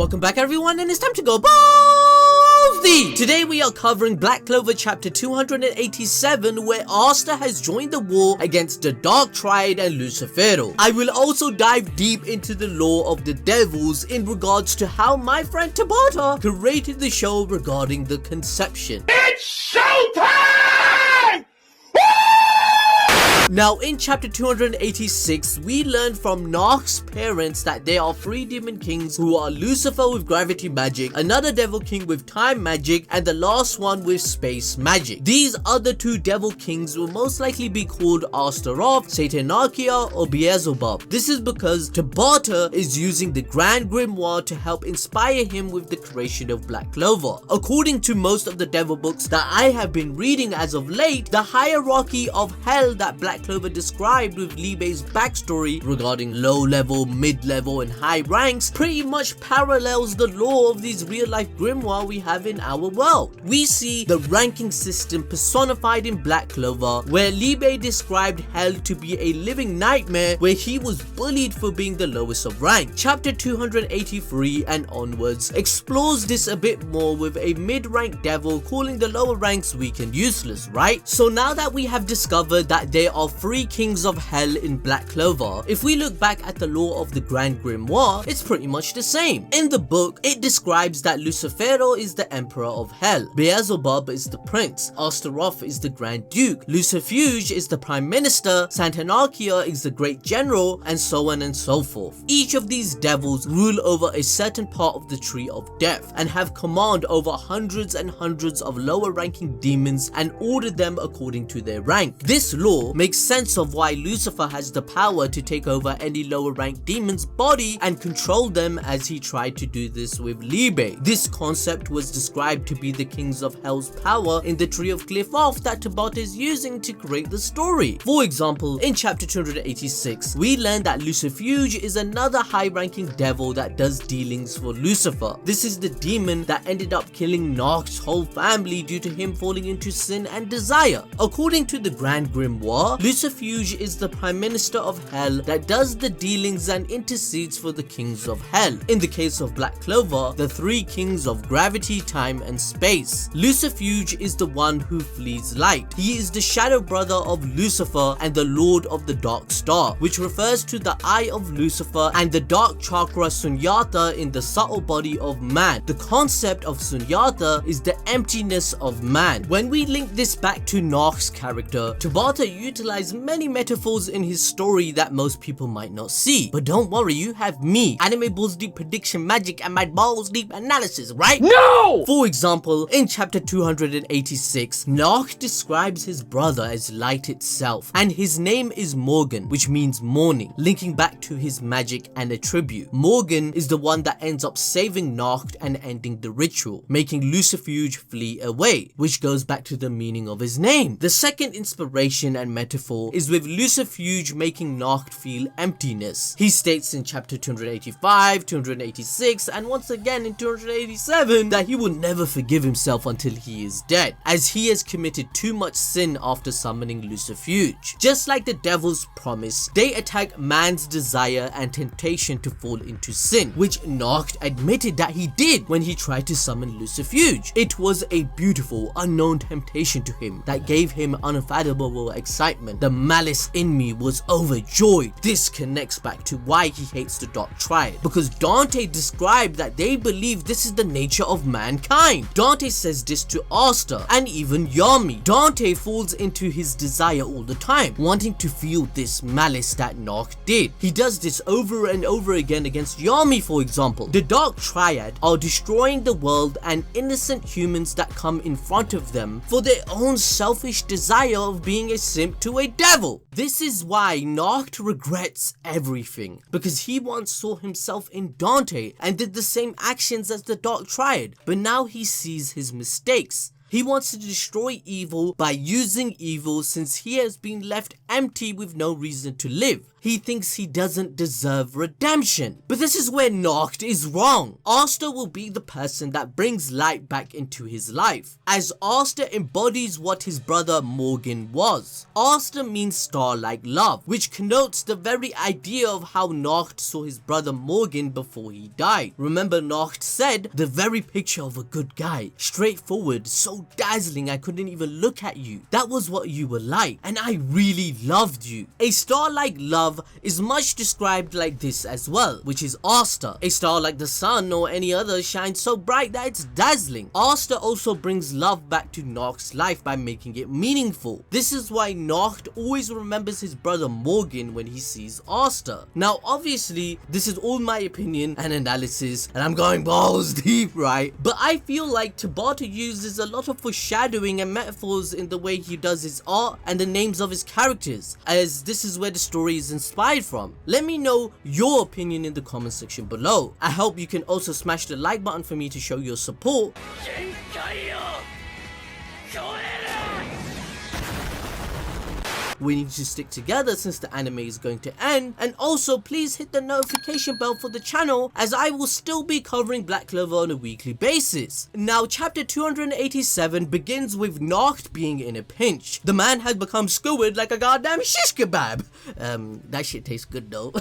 Welcome back everyone, and it's time to go ballsy! Today we are covering Black Clover Chapter 287, where Asta has joined the war against the Dark Triad and Lucifero. I will also dive deep into the lore of the devils in regards to how my friend Tabata curated the show regarding the conception. It's showtime! Now in chapter 286, we learn from Nacht's parents that there are 3 demon kings who are Lucifer with gravity magic, another devil king with time magic, and the last one with space magic. These other 2 devil kings will most likely be called Astaroth, Satanarchia, or Beelzebub. This is because Tabata is using the Grand Grimoire to help inspire him with the creation of Black Clover. According to most of the devil books that I have been reading as of late, the hierarchy of hell that Black Clover described with Liebe's backstory regarding low level, mid level, and high ranks pretty much parallels the lore of these real life grimoire we have in our world. We see the ranking system personified in Black Clover, where Liebe described hell to be a living nightmare where he was bullied for being the lowest of rank. Chapter 283 and onwards explores this a bit more, with a mid-rank devil calling the lower ranks weak and useless, right? So now that we have discovered that there are 3 kings of hell in Black Clover, if we look back at the lore of the Grand Grimoire, it's pretty much the same. In the book, it describes that Lucifero is the emperor of hell, Beelzebub is the prince, Astaroth is the grand duke, Lucifuge is the prime minister, Satanarchia is the great general, and so on and so forth. Each of these devils rule over a certain part of the tree of death and have command over hundreds and hundreds of lower ranking demons and order them according to their rank. This lore makes sense of why Lucifer has the power to take over any lower ranked demon's body and control them, as he tried to do this with Liebe. This concept was described to be the kings of hell's power in the tree of Qlipoth that Tabata is using to create the story. For example, in chapter 286, we learn that Lucifuge is another high-ranking devil that does dealings for Lucifer. This is the demon that ended up killing Nacht's whole family due to him falling into sin and desire. According to the Grand Grimoire, Lucifuge is the prime minister of hell that does the dealings and intercedes for the kings of hell. In the case of Black Clover, the 3 kings of gravity, time, and space. Lucifuge is the one who flees light. He is the shadow brother of Lucifer and the lord of the dark star, which refers to the eye of Lucifer and the dark chakra Sunyata in the subtle body of man. The concept of Sunyata is the emptiness of man. When we link this back to Nacht's character, Tabata utilized many metaphors in his story that most people might not see. But don't worry, you have me, Anime Balls Deep Prediction Magic, and my Balls Deep Analysis, right? No! For example, in chapter 286, Nacht describes his brother as light itself, and his name is Morgan, which means morning, linking back to his magic and attribute. Morgan is the one that ends up saving Nacht and ending the ritual, making Lucifuge flee away, which goes back to the meaning of his name. The second inspiration and metaphor is with Lucifuge making Nacht feel emptiness. He states in chapter 285, 286, and once again in 287 that he will never forgive himself until he is dead, as he has committed too much sin after summoning Lucifuge. Just like the devil's promise, they attack man's desire and temptation to fall into sin, which Nacht admitted that he did when he tried to summon Lucifuge. It was a beautiful, unknown temptation to him that gave him unfathomable excitement. The malice in me was overjoyed. This connects back to why he hates the Dark Triad, because Dante described that they believe this is the nature of mankind. Dante says this to Asta and even Yami. Dante falls into his desire all the time, wanting to feel this malice that Nacht did. He does this over and over again against Yami, for example. The Dark Triad are destroying the world and innocent humans that come in front of them for their own selfish desire of being a simp to a devil. This is why Nacht regrets everything, because he once saw himself in Dante and did the same actions as the Dark Triad, but now he sees his mistakes. He wants to destroy evil by using evil since he has been left empty with no reason to live. He thinks he doesn't deserve redemption. But this is where Nacht is wrong. Asta will be the person that brings light back into his life, as Asta embodies what his brother Morgan was. Asta means star-like love, which connotes the very idea of how Nacht saw his brother Morgan before he died. Remember, Nacht said, the very picture of a good guy, straightforward, so dazzling I couldn't even look at you. That was what you were like, and I really loved you. A star-like love is much described like this as well, which is Asta. A star like the sun or any other shines so bright that it's dazzling. Asta also brings love back to Nacht's life by making it meaningful. This is why Nacht always remembers his brother Morgan when he sees Asta. Now obviously this is all my opinion and analysis, and I'm going balls deep, right? But I feel like Tabata uses a lot of foreshadowing and metaphors in the way he does his art and the names of his characters, as this is where the story is inspired from. Let me know your opinion in the comment section below. I hope you can also smash the like button for me to show your support. We need to stick together since the anime is going to end, and also please hit the notification bell for the channel, as I will still be covering Black Clover on a weekly basis. Now chapter 287 begins with Nacht being in a pinch. The man had become skewered like a goddamn shish kebab. That shit tastes good though.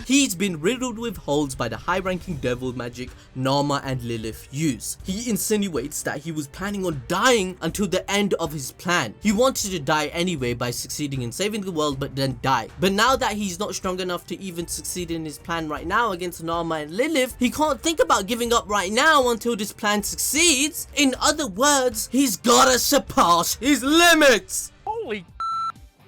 He's been riddled with holes by the high-ranking devil magic Naamah and Lilith use. He insinuates that he was planning on dying until the end of his plan. He wanted to die anyway by succeeding in saving the world, but then die. But now that he's not strong enough to even succeed in his plan right now against Naamah and Lilith, he can't think about giving up right now until this plan succeeds. In other words, he's gotta surpass his limits. Holy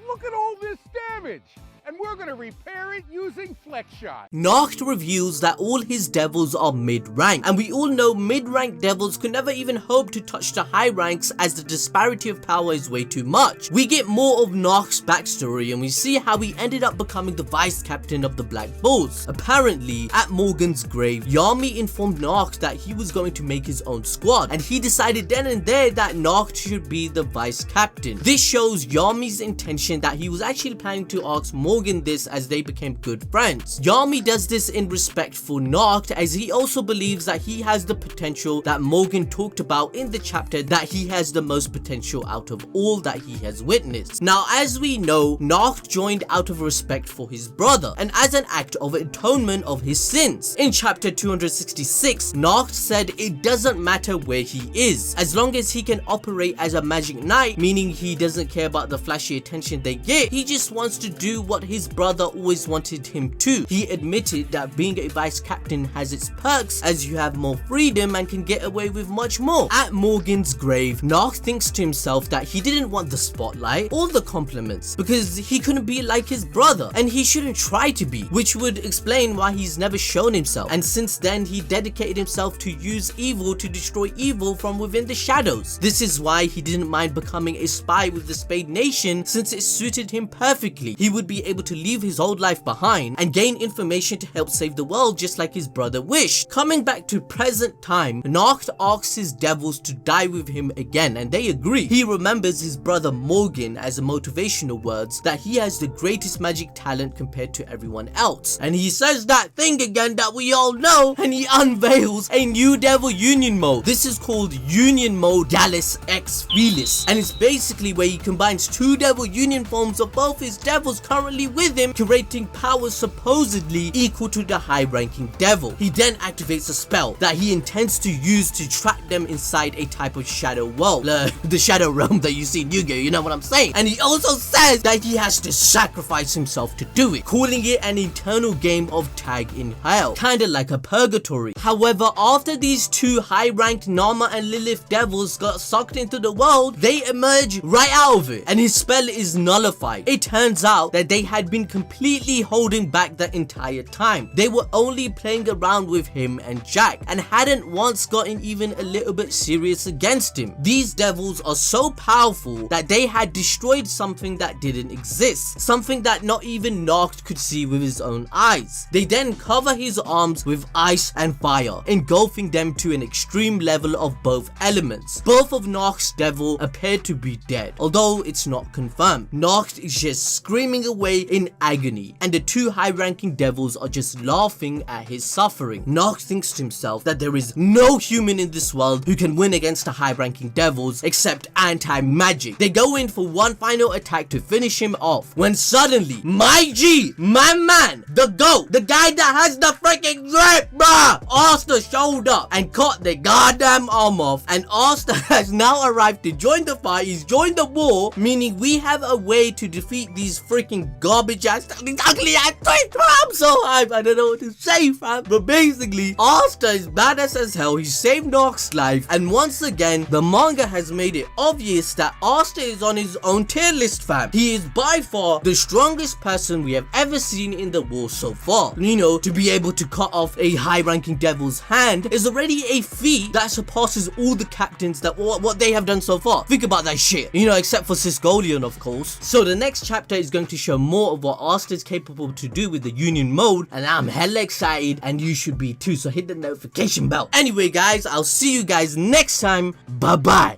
look at all this damage! And we're gonna repair it using flex shot. Nacht reveals that all his devils are mid-rank, and we all know mid-rank devils could never even hope to touch the high ranks as the disparity of power is way too much. We get more of Nacht's backstory and we see how he ended up becoming the vice captain of the Black Bulls. Apparently, at Morgan's grave, Yami informed Nacht that he was going to make his own squad, and he decided then and there that Nacht should be the vice captain. This shows Yami's intention that he was actually planning to ask Morgan this as they became good friends. Yami does this in respect for Nacht, as he also believes that he has the potential that Morgan talked about in the chapter, that he has the most potential out of all that he has witnessed. Now as we know, Nacht joined out of respect for his brother and as an act of atonement of his sins. In chapter 266, Nacht said it doesn't matter where he is, as long as he can operate as a magic knight, meaning he doesn't care about the flashy attention they get, he just wants to do what his brother always wanted him to. He admitted that being a vice captain has its perks, as you have more freedom and can get away with much more. At Morgan's grave, Nacht thinks to himself that he didn't want the spotlight or the compliments because he couldn't be like his brother, and he shouldn't try to be, which would explain why he's never shown himself. And since then, he dedicated himself to use evil to destroy evil from within the shadows. This is why he didn't mind becoming a spy with the Spade Nation, since it suited him perfectly. He would be able to leave his old life behind and gain information to help save the world just like his brother wished. Coming back to present time, Nacht asks his devils to die with him again, and they agree. He remembers his brother Morgan as a motivational words that he has the greatest magic talent compared to everyone else, and he says that thing again that we all know, and he unveils a new devil union mode. This is called Union Mode Dallas X Felis, and it's basically where he combines two devil union forms of both his devils currently with him, creating powers supposedly equal to the high-ranking devil. He then activates a spell that he intends to use to trap them inside a type of shadow world, the shadow realm that you see in Yu-Gi-Oh, you know what I'm saying? And he also says that he has to sacrifice himself to do it, calling it an eternal game of tag in hell, kinda like a purgatory. However, after these two high-ranked Naamah and Lilith devils got sucked into the world, they emerge right out of it, and his spell is nullified. It turns out that they had been completely holding back the entire time. They were only playing around with him and Jack and hadn't once gotten even a little bit serious against him. These devils are so powerful that they had destroyed something that didn't exist, something that not even Nacht could see with his own eyes. They then cover his arms with ice and fire, engulfing them to an extreme level of both elements. Both of Nacht's devil appeared to be dead, although it's not confirmed. Nacht is just screaming away in agony, and the two high-ranking devils are just laughing at his suffering. Nacht thinks to himself that there is no human in this world who can win against the high-ranking devils except anti-magic. They go in for one final attack to finish him off, when suddenly my G, my man, the GOAT, the guy that has the freaking drip, bruh, Asta showed up and cut the goddamn arm off, and Asta has now arrived to join the fight. He's joined the war, meaning we have a way to defeat these freaking garbage ass, ugly ass things. I'm so hyped, I don't know what to say, fam. But basically, Asta is badass as hell. He saved Nacht's life, and once again, the manga has made it obvious that Asta is on his own tier list, fam. He is by far the strongest person we have ever seen in the war so far. You know, to be able to cut off a high-ranking devil's hand is already a feat that surpasses all the captains that what they have done so far. Think about that shit, you know, except for Sisgolian, of course. So the next chapter is going to show more of what Asta is capable to do with the Union mode, and I'm hella excited, and you should be too, so hit the notification bell. Anyway guys, I'll see you guys next time. Bye bye.